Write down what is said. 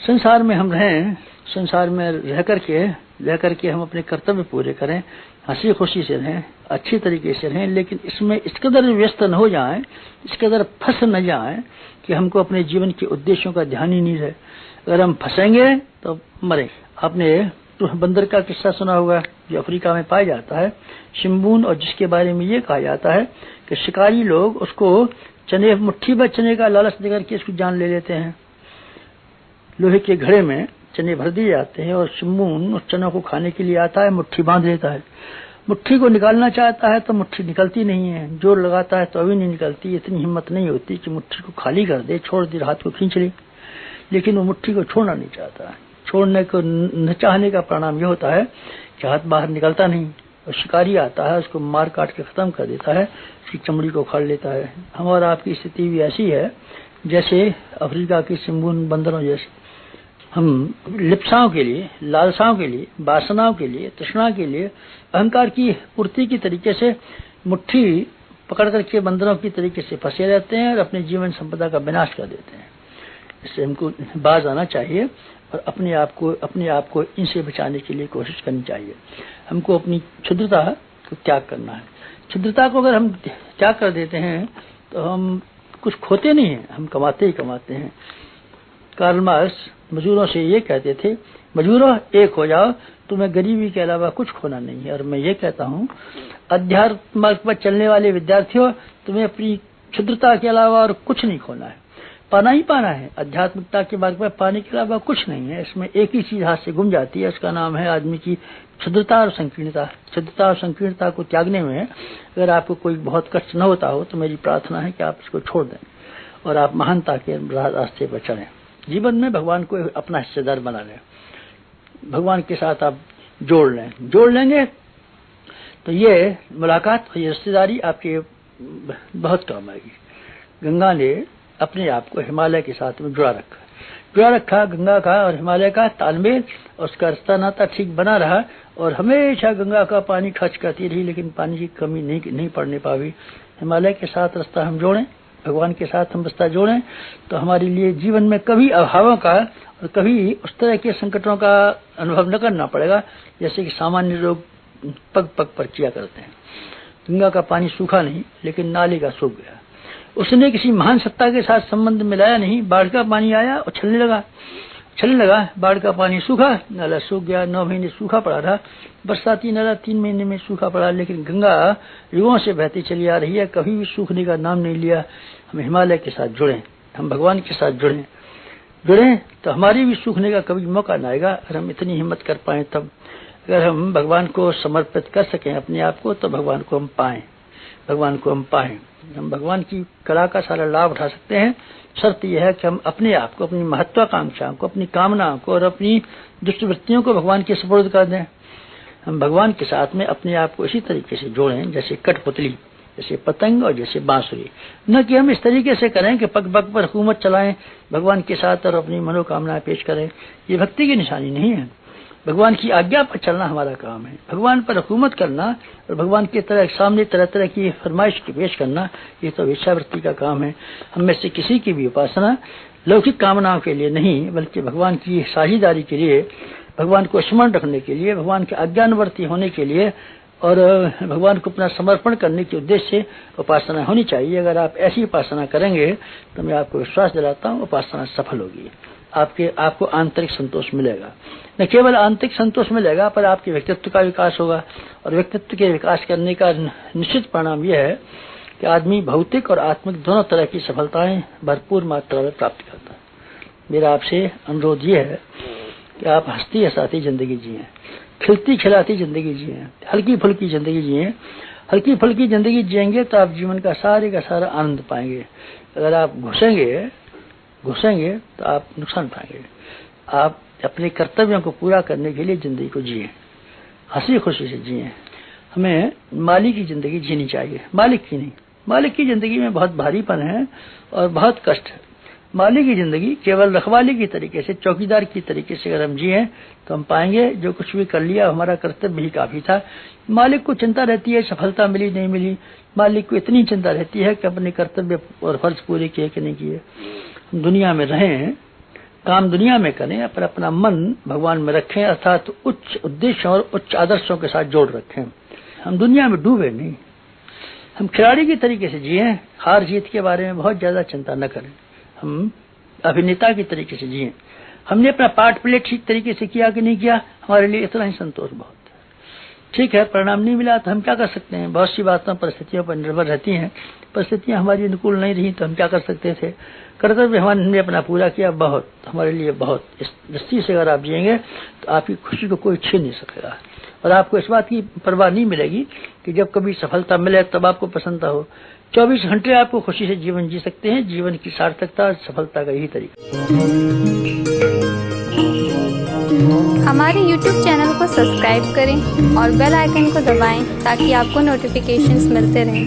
संसार में हम रहें, संसार में रह करके हम अपने कर्तव्य पूरे करें, हंसी खुशी से रहें, अच्छी तरीके से रहें, लेकिन इसमें इस कदर व्यस्त न हो जाएं, इस कदर फंस न जाएं कि हमको अपने जीवन के उद्देश्यों का ध्यान ही नहीं रहे। अगर हम फंसेंगे तो मरेंगे। आपने बंदर का किस्सा सुना होगा जो अफ्रीका में पाया जाता है, शिम्बून, और जिसके बारे में ये कहा जाता है कि शिकारी लोग उसको चने, मुट्ठी भर चने का लालच देकर के इसको जान ले लेते हैं। लोहे के घड़े में चने भर दिए जाते हैं और शिम्बून उस चनों को खाने के लिए आता है, मुट्ठी बांध लेता है। मुट्ठी को निकालना चाहता है तो मुट्ठी निकलती नहीं है, जोर लगाता है तो अभी नहीं निकलती। इतनी हिम्मत नहीं होती कि मुट्ठी को खाली कर दे, छोड़ दे, हाथ को खींच ले, लेकिन वो मुट्ठी को छोड़ना नहीं चाहता। छोड़ने को न चाहने का परिणाम यह होता है कि हाथ बाहर निकलता नहीं, और शिकारी आता है, उसको मार काट के खत्म कर देता है, उसकी चमड़ी को उखाड़ लेता है। हमारा आपकी स्थिति भी ऐसी है जैसे अफ्रीका की शिम्बून बंदरों जैसे। हम लिप्साओं के लिए, लालसाओं के लिए, वासनाओं के लिए, तृष्णा के लिए, अहंकार की पूर्ति की तरीके से मुट्ठी पकड़ करके बंदरों की तरीके से फंसे रहते हैं और अपने जीवन संपदा का विनाश कर देते हैं। इससे हमको बाज आना चाहिए और अपने आप को इनसे बचाने के लिए कोशिश करनी चाहिए। हमको अपनी क्षुद्रता को त्याग करना है। क्षुद्रता को अगर हम त्याग कर देते हैं तो हम कुछ खोते नहीं हैं, हम कमाते ही कमाते हैं। कार्ल मार्क्स मजदूरों से ये कहते थे, मजदूरों एक हो जाओ, तुम्हें गरीबी के अलावा कुछ खोना नहीं है। और मैं ये कहता हूँ, अध्यात्म मार्ग पर चलने वाले विद्यार्थियों, तुम्हें अपनी क्षुद्रता के अलावा और कुछ नहीं खोना है, पाना ही पाना है। आध्यात्मिकता के मार्ग पर पाने के अलावा कुछ नहीं है। इसमें एक ही चीज हाथ से गुम जाती है, उसका नाम है आदमी की क्षुद्रता और संकीर्णता। क्षुद्रता और संकीर्णता को त्यागने में अगर आपको कोई बहुत कष्ट न होता हो तो मेरी प्रार्थना है कि आप इसको छोड़ दें और आप महानता के रास्ते पर चलें। जीवन में भगवान को अपना हिस्सेदार बना लें, भगवान के साथ आप जोड़ लेंगे तो ये मुलाकात और ये रिश्तेदारी आपके बहुत काम आएगी। गंगा ने अपने आप को हिमालय के साथ में जुड़ा रखा। गंगा का और हिमालय का तालमेल और उसका रिश्ता नाता ठीक बना रहा और हमेशा गंगा का पानी खर्च करती रही, लेकिन पानी की कमी नहीं पड़ने पावी। हिमालय के साथ रास्ता हम जोड़ें, भगवान के साथ हम रास्ता जोड़ें तो हमारे लिए जीवन में कभी अभावों का और कभी उस तरह के संकटों का अनुभव न करना पड़ेगा जैसे कि सामान्य लोग पग पग पर किया करते हैं। गंगा का पानी सूखा नहीं, लेकिन नाले का सूख गया। उसने किसी महान सत्ता के साथ संबंध मिलाया नहीं। बाढ़ का पानी आया और छलने लगा, बाढ़ का पानी सूखा, नाला सूख गया। 9 महीने सूखा पड़ा रहा, बरसाती नाला 3 महीने में सूखा पड़ा, लेकिन गंगा युगों से बहती चली आ रही है, कभी भी सूखने का नाम नहीं लिया। हम हिमालय के साथ जुड़ें, हम भगवान के साथ जुड़ें तो हमारी भी सूखने का कभी मौका न आएगा। अगर हम इतनी हिम्मत कर पाए तब, अगर हम भगवान को समर्पित कर सकें अपने आप को, तो भगवान को हम पाएं। हम भगवान की कला का सारा लाभ उठा सकते हैं। शर्त यह है कि हम अपने आप को, अपनी महत्वाकांक्षाओं को, अपनी कामनाओं को और अपनी दुष्ट वृत्तियों को भगवान के सुपुर्द कर दें। हम भगवान के साथ में अपने आप को इसी तरीके से जोड़ें जैसे कठपुतली, जैसे पतंग और जैसे बांसुरी। न कि हम इस तरीके से करें कि पग पग पर हुकूमत चलाएं भगवान के साथ और अपनी मनोकामनाएं पेश करें। ये भक्ति की निशानी नहीं है। भगवान की आज्ञा पर चलना हमारा काम है। भगवान पर हुकूमत करना और भगवान के सामने तरह तरह की फरमाइश की पेश करना, ये तो वेश्यावृत्ति का काम है। हम में से किसी की भी उपासना लौकिक कामनाओं के लिए नहीं, बल्कि भगवान की साझेदारी के लिए, भगवान को स्मरण रखने के लिए, भगवान के आज्ञानुवर्ती होने के लिए और भगवान को अपना समर्पण करने के उद्देश्य से उपासना होनी चाहिए। अगर आप ऐसी उपासना करेंगे तो मैं आपको विश्वास दिलाता हूँ उपासना सफल होगी। आपको आंतरिक संतोष मिलेगा। न केवल आंतरिक संतोष मिलेगा, पर आपके व्यक्तित्व का विकास होगा। और व्यक्तित्व के विकास करने का निश्चित परिणाम यह है कि आदमी भौतिक और आत्मिक दोनों तरह की सफलताएं भरपूर मात्रा में प्राप्त करता है। मेरा आपसे अनुरोध यह है कि आप हंसती हंसाती जिंदगी जिएं, खिलती खिलाती जिंदगी जिएं, हल्की फुल्की जिंदगी जिएं। हल्की फुल्की जिंदगी जिएंगे तो आप जीवन का सारे का सारा आनंद पाएंगे। अगर आप घुसेंगे तो आप नुकसान पाएंगे। आप अपने कर्तव्यों को पूरा करने के लिए जिंदगी को जिए, हंसी खुशी से जिए। हमें मालिक की जिंदगी जीनी चाहिए, मालिक की नहीं। मालिक की जिंदगी में बहुत भारीपन है और बहुत कष्ट है। मालिक की जिंदगी केवल रखवाली की तरीके से, चौकीदार की तरीके से अगर हम जिए तो हम पाएंगे जो कुछ भी कर लिया हमारा कर्तव्य ही काफी था। मालिक को चिंता रहती है सफलता मिली नहीं मिली, मालिक को इतनी चिंता रहती है कि अपने कर्तव्य और फर्ज पूरे किए कि नहीं किए। दुनिया में रहें काम दुनिया में करें, पर अपना मन भगवान में रखें, अर्थात उच्च उद्देश्य और उच्च आदर्शों के साथ जोड़ रखें। हम दुनिया में डूबे नहीं, हम खिलाड़ी की तरीके से जिए, हार जीत के बारे में बहुत ज्यादा चिंता न करें, हम अभिनेता की तरीके से जिए। हमने अपना पार्ट प्ले ठीक तरीके से किया कि नहीं किया, हमारे लिए इतना ही संतोष बहुत है। ठीक है, परिणाम नहीं मिला तो हम क्या कर सकते हैं, बहुत सी बातें परिस्थितियों पर निर्भर रहती हैं, परिस्थितियां हमारी अनुकूल नहीं रही तो हम क्या कर सकते थे, कर्तव्य हमने अपना पूरा किया, बहुत हमारे लिए बहुत। इस दृष्टि से अगर आप जिएंगे तो आपकी खुशी को कोई छीन नहीं सकेगा, और आपको इस बात की परवाह नहीं मिलेगी कि जब कभी सफलता मिले तब आपको प्रसन्नता हो। 24 घंटे आपको खुशी से जीवन जी सकते हैं। जीवन की सार्थकता और सफलता का यही तरीका। हमारे YouTube चैनल को सब्सक्राइब करें और बेल आइकन को दबाएं ताकि आपको नोटिफिकेशंस मिलते रहें।